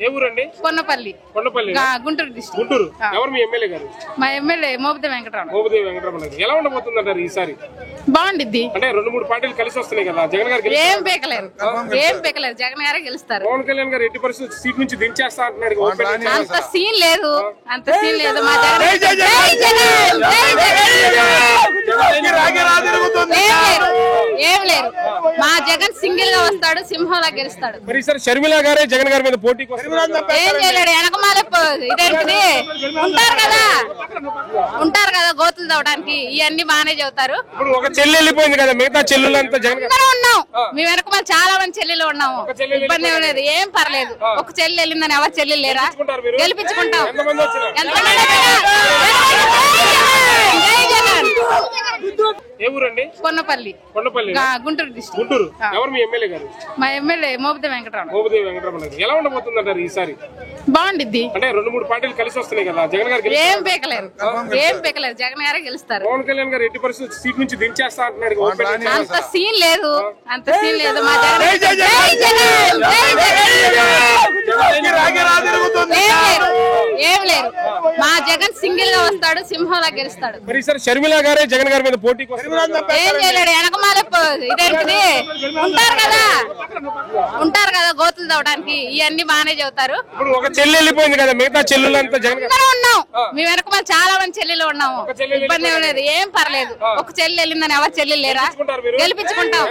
ఏ ఊరండి? కొన్నపల్లి. గుంటూరు డిస్ట్రిక్ట్. గుంటూరు. ఎవరు మీ ఎమ్మెల్యే గారు? మా ఎమ్మెల్యే మోపిదేవి వెంకటరమణ. మోపిదేవి వెంకటరమణ గారు. ఎలా ఉండబోతుందంటారు ఈసారి? బాగుండిద్ది. అంటే 2-3 పార్టీలు కలిసి వస్తున్నాయి కదా, జగన్ గారు ఏం పేకలేరు జగన్ గారే గెలుస్తారు. పవన్ కళ్యాణ్ గారు ఎట్టి పరిస్థితి సీట్ నుంచి దించేస్తా అంటున్నారు. అంత సీన్ లేదు మా జగన్. ఏం లేరు. మా జగన్ సింగిల్ గా వస్తాడు, సింహంలా గెలుస్తాడు. మరి సార్ షర్మిల గారే జగన్ గారి మీద పోటీకి ఏం చేయలేడు. వెనకమాల ఇదేంటిది ఉంటారు కదా గోతులు తవ్వడానికి, ఇవన్నీ బాగానే చెబుతారు. ఇప్పుడు ఒక చెల్లి వెళ్ళిపోయింది కదా, మిగతా చెల్లెళ్ళంతా జగన్ ఉన్నాం. మేము వెనకమాల చాలా మంది చెల్లెలు ఉన్నాము, ఇబ్బంది ఏం లేదు, ఏం పర్లేదు. ఒక చెల్లి వెళ్ళిందని ఎవరు చెల్లెలు లేరా? గెలిపించుకుంటాం. ఏ ఊరండి? కొన్నపల్లి. గుంటూరు డిస్ట్రిక్ట్. గుంటూరు. ఎవరు మీ ఎమ్మెల్యే గారు? మా ఎమ్మెల్యే మోపిదేవి వెంకటరమణ. మోపిదేవి వెంకటరమణ గారు. ఎలా ఉండబోతుందంటారు ఈసారి? బాగుండిద్ది. అంటే 2-3 పార్టీలు కలిసి వస్తున్నాయి కదా, జగన్ గారు ఏం పేకలేరు జగన్ గారే గెలుస్తారు. పవన్ కళ్యాణ్ గారు ఎట్టి పరిస్థితి సీట్ నుంచి దించేస్తా అంటున్నారు. అంత సీన్ లేదు మా జగన్. ఏం లేరు. మా జగన్ సింగిల్ గా వస్తాడు, సింహంలా గెలుస్తాడు. మరి సార్ షర్మిల గారే జగన్ గారి మీద పోటీకి ఏం చేయలేడు. వెనకమాల ఇదేంటిది ఉంటారు కదా గోతులు తవ్వడానికి, ఇవన్నీ బాగానే చెబుతారు. ఇప్పుడు ఒక చెల్లి వెళ్ళిపోయింది కదా, మిగతా చెల్లెళ్ళంతా జగన్ ఉన్నాం. మేము వెనకమాల చాలా మంది చెల్లెలు ఉన్నాము, ఇబ్బంది ఏం లేదు, ఏం పర్లేదు. ఒక చెల్లి వెళ్ళిందని ఎవరు చెల్లెలు లేరా? గెలిపించుకుంటాం.